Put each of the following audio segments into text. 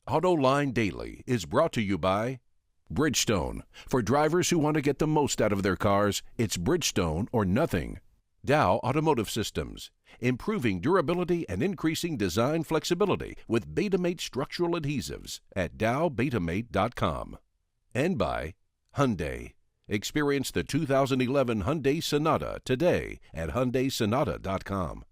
Autoline Daily is brought to you by Bridgestone. For drivers who want to get the most out of their cars, it's Bridgestone or nothing. Dow Automotive Systems, improving durability and increasing design flexibility with Betamate structural adhesives at dowbetamate.com. And by Hyundai. Experience the 2011 Hyundai Sonata today at HyundaiSonata.com.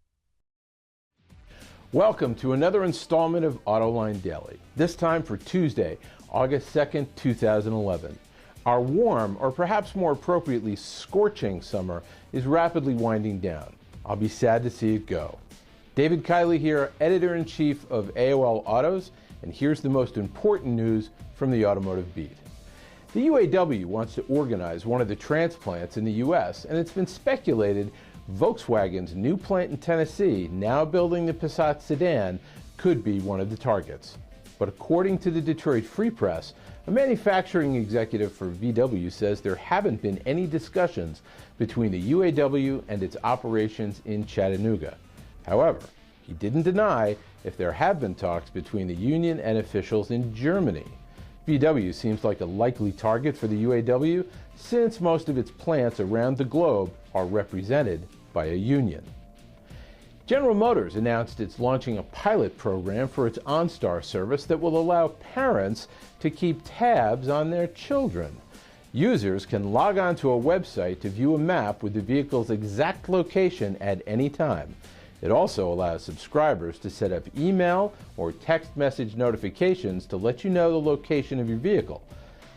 Welcome to another installment of Autoline Daily, this time for Tuesday, August 2nd, 2011. Our warm, or perhaps more appropriately scorching summer is rapidly winding down. I'll be sad to see it go. David Kiley here, Editor-in-Chief of AOL Autos, and here's the most important news from the automotive beat. The UAW wants to organize one of the transplants in the U.S., and it's been speculated Volkswagen's new plant in Tennessee, now building the Passat sedan, could be one of the targets. But according to the Detroit Free Press, a manufacturing executive for VW says there haven't been any discussions between the UAW and its operations in Chattanooga. However, he didn't deny if there have been talks between the union and officials in Germany. VW seems like a likely target for the UAW since most of its plants around the globe are represented by a union. General Motors announced it's launching a pilot program for its OnStar service that will allow parents to keep tabs on their children. Users can log on to a website to view a map with the vehicle's exact location at any time. It also allows subscribers to set up email or text message notifications to let you know the location of your vehicle.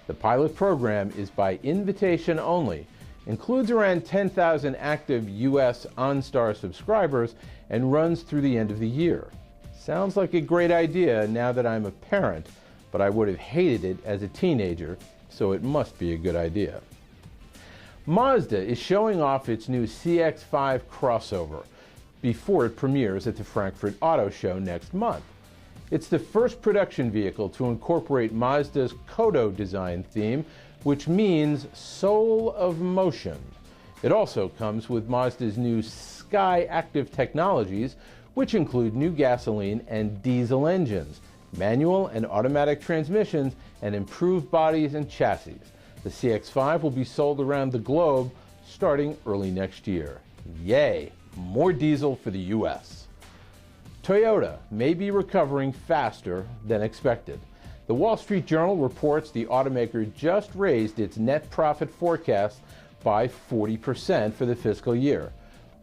The pilot program is by invitation only, includes around 10,000 active U.S. OnStar subscribers, and runs through the end of the year. Sounds like a great idea now that I'm a parent, but I would have hated it as a teenager, so it must be a good idea. Mazda is showing off its new CX-5 crossover before it premieres at the Frankfurt Auto Show next month. It's the first production vehicle to incorporate Mazda's Kodo design theme, which means soul of motion. It also comes with Mazda's new Sky Active technologies, which include new gasoline and diesel engines, manual and automatic transmissions, and improved bodies and chassis. The CX-5 will be sold around the globe starting early next year. Yay! More diesel for the U.S. Toyota may be recovering faster than expected. The Wall Street Journal reports the automaker just raised its net profit forecast by 40% for the fiscal year.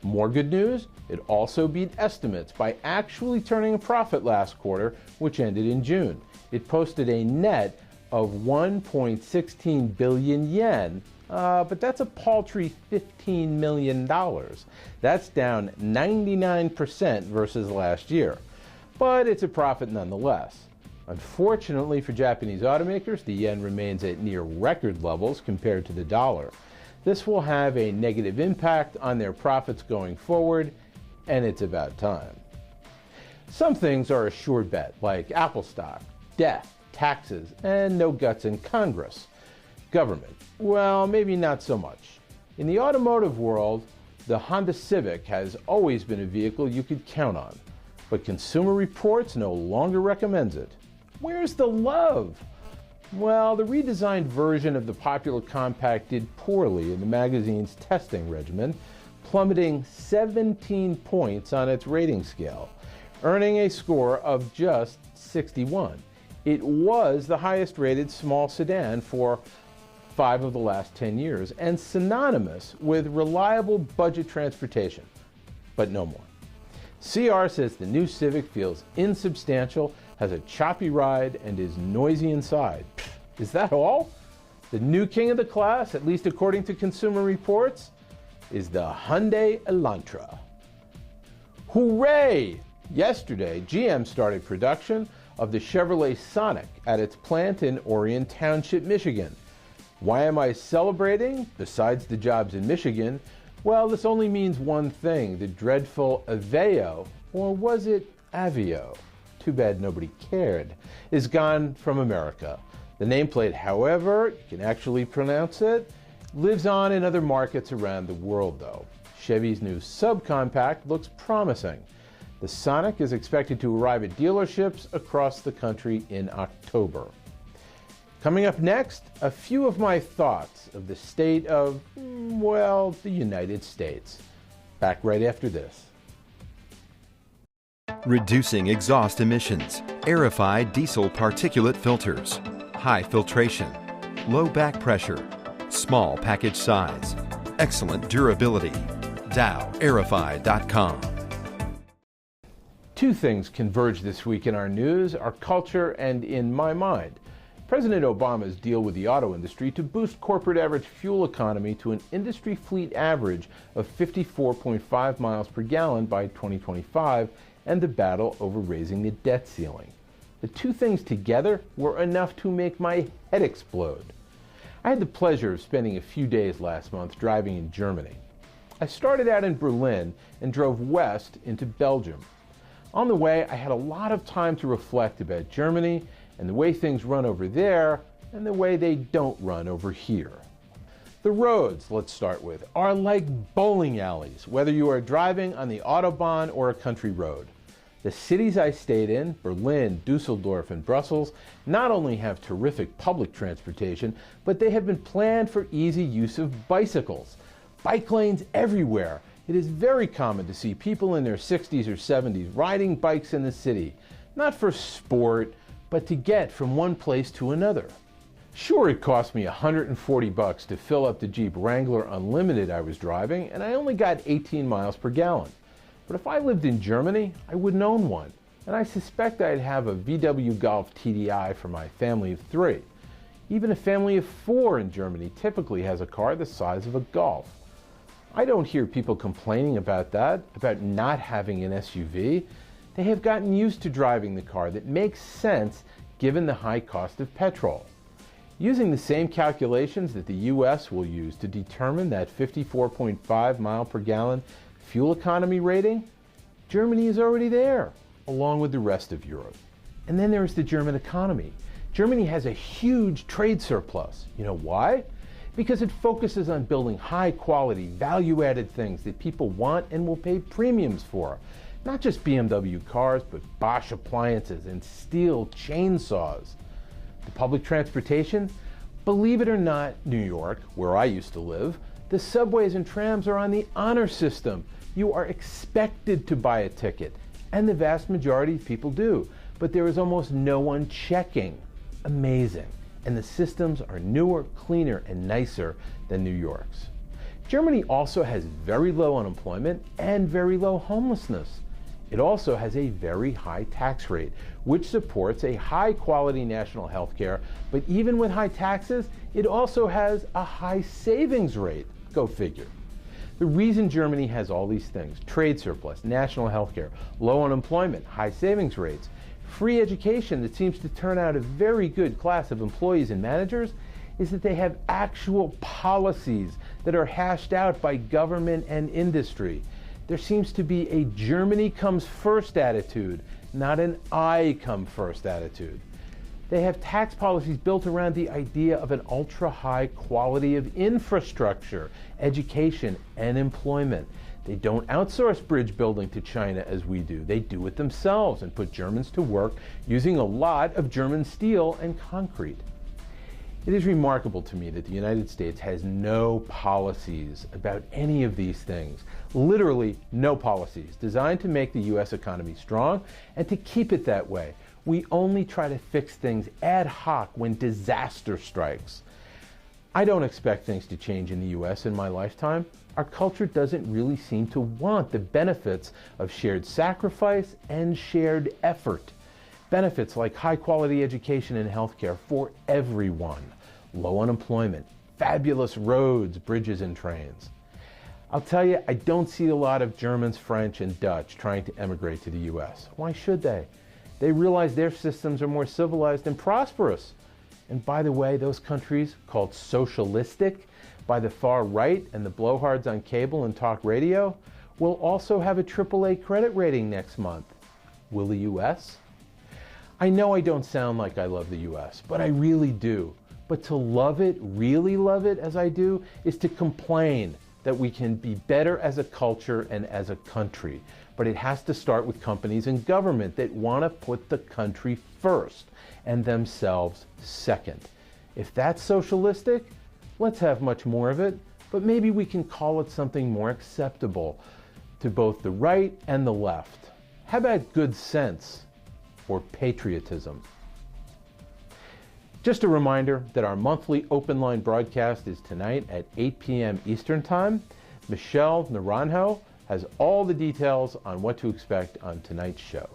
More good news, it also beat estimates by actually turning a profit last quarter, which ended in June. It posted a net of 1.16 billion yen, but that's a paltry $15 million. That's down 99% versus last year, but it's a profit nonetheless. Unfortunately for Japanese automakers, the yen remains at near record levels compared to the dollar. This will have a negative impact on their profits going forward, and it's about time. Some things are a sure bet, like Apple stock, death, taxes, and no guts in Congress. Government, well, maybe not so much. In the automotive world, the Honda Civic has always been a vehicle you could count on, but Consumer Reports no longer recommends it. Where's the love? Well, the redesigned version of the popular compact did poorly in the magazine's testing regimen, plummeting 17 points on its rating scale, earning a score of just 61. It was the highest rated small sedan for 5 of the last 10 years and synonymous with reliable budget transportation, but no more. CR says the new Civic feels insubstantial, has a choppy ride, and is noisy inside. Is that all? The new king of the class, at least according to Consumer Reports, is the Hyundai Elantra. Hooray! Yesterday, GM started production of the Chevrolet Sonic at its plant in Orion Township, Michigan. Why am I celebrating, besides the jobs in Michigan? Well, this only means one thing, the dreadful Aveo, or was it Aveo? Too bad nobody cared, is gone from America. The nameplate, however, you can actually pronounce it, lives on in other markets around the world, though. Chevy's new subcompact looks promising. The Sonic is expected to arrive at dealerships across the country in October. Coming up next, a few of my thoughts of the state of, well, the United States. Back right after this. Reducing exhaust emissions, aerified diesel particulate filters, high filtration, low back pressure, small package size, excellent durability. DowAerify.com. Two things converge this week in our news, our culture, and in my mind. President Obama's deal with the auto industry to boost corporate average fuel economy to an industry fleet average of 54.5 miles per gallon by 2025, and the battle over raising the debt ceiling. The two things together were enough to make my head explode. I had the pleasure of spending a few days last month driving in Germany. I started out in Berlin and drove west into Belgium. On the way, I had a lot of time to reflect about Germany and the way things run over there and the way they don't run over here. The roads, let's start with, are like bowling alleys, whether you are driving on the Autobahn or a country road. The cities I stayed in, Berlin, Dusseldorf, and Brussels, not only have terrific public transportation, but they have been planned for easy use of bicycles. Bike lanes everywhere. It is very common to see people in their 60s or 70s riding bikes in the city, not for sport, but to get from one place to another. Sure, it cost me $140 to fill up the Jeep Wrangler Unlimited I was driving, and I only got 18 miles per gallon. But if I lived in Germany, I wouldn't own one, and I suspect I'd have a VW Golf TDI for my family of 3. Even a family of 4 in Germany typically has a car the size of a Golf. I don't hear people complaining about that, about not having an SUV. They have gotten used to driving the car that makes sense given the high cost of petrol. Using the same calculations that the US will use to determine that 54.5 mile per gallon fuel economy rating, Germany is already there, along with the rest of Europe. And then there's the German economy. Germany has a huge trade surplus. You know why? Because it focuses on building high-quality, value-added things that people want and will pay premiums for. Not just BMW cars, but Bosch appliances and steel chainsaws. The public transportation? Believe it or not, New York, where I used to live, the subways and trams are on the honor system. You are expected to buy a ticket, and the vast majority of people do, but there is almost no one checking. Amazing. And the systems are newer, cleaner, and nicer than New York's. Germany also has very low unemployment and very low homelessness. It also has a very high tax rate, which supports a high-quality national health care, but even with high taxes, it also has a high savings rate. Go figure. The reason Germany has all these things, trade surplus, national health care, low unemployment, high savings rates, free education that seems to turn out a very good class of employees and managers, is that they have actual policies that are hashed out by government and industry. There seems to be a Germany comes first attitude, not an I come first attitude. They have tax policies built around the idea of an ultra-high quality of infrastructure, education, and employment. They don't outsource bridge building to China as we do. They do it themselves and put Germans to work using a lot of German steel and concrete. It is remarkable to me that the United States has no policies about any of these things. Literally no policies designed to make the U.S. economy strong and to keep it that way. We only try to fix things ad hoc when disaster strikes. I don't expect things to change in the U.S. in my lifetime. Our culture doesn't really seem to want the benefits of shared sacrifice and shared effort. Benefits like high-quality education and healthcare for everyone, low unemployment, fabulous roads, bridges, and trains. I'll tell you, I don't see a lot of Germans, French, and Dutch trying to emigrate to the U.S. Why should they? They realize their systems are more civilized and prosperous. And by the way, those countries called socialistic by the far right and the blowhards on cable and talk radio will also have a AAA credit rating next month. Will the U.S.? I know I don't sound like I love the U.S., but I really do. But to love it, really love it as I do, is to complain, that we can be better as a culture and as a country. But it has to start with companies and government that want to put the country first and themselves second. If that's socialistic, let's have much more of it, but maybe we can call it something more acceptable to both the right and the left. How about good sense or patriotism? Just a reminder that our monthly open line broadcast is tonight at 8 p.m. Eastern Time. Michelle Naranjo has all the details on what to expect on tonight's show.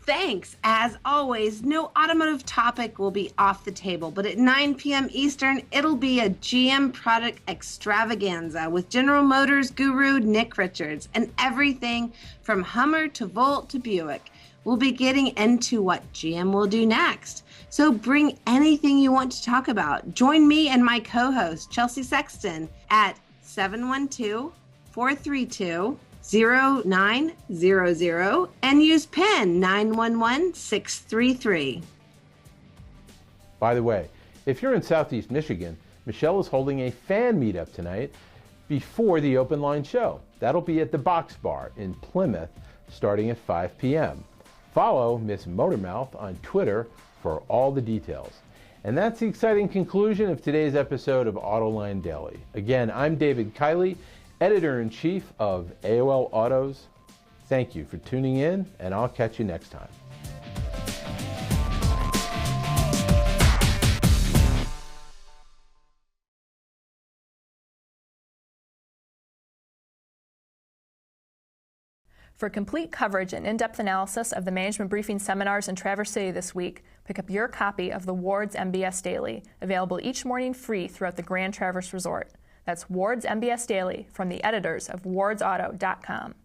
Thanks. As always, no automotive topic will be off the table, but at 9 p.m. Eastern, it'll be a GM product extravaganza with General Motors guru Nick Richards and everything from Hummer to Volt to Buick. We'll be getting into what GM will do next. So bring anything you want to talk about. Join me and my co-host, Chelsea Sexton, at 712-432-0900 and use PIN 911633. By the way, if you're in Southeast Michigan, Michelle is holding a fan meetup tonight before the open line show. That'll be at the Box Bar in Plymouth starting at 5 p.m. Follow Miss Motormouth on Twitter for all the details. And that's the exciting conclusion of today's episode of Autoline Daily. Again, I'm David Kiley, Editor-in-Chief of AOL Autos. Thank you for tuning in, and I'll catch you next time. For complete coverage and in-depth analysis of the management briefing seminars in Traverse City this week, pick up your copy of the Ward's MBS Daily, available each morning free throughout the Grand Traverse Resort. That's Ward's MBS Daily from the editors of wardsauto.com.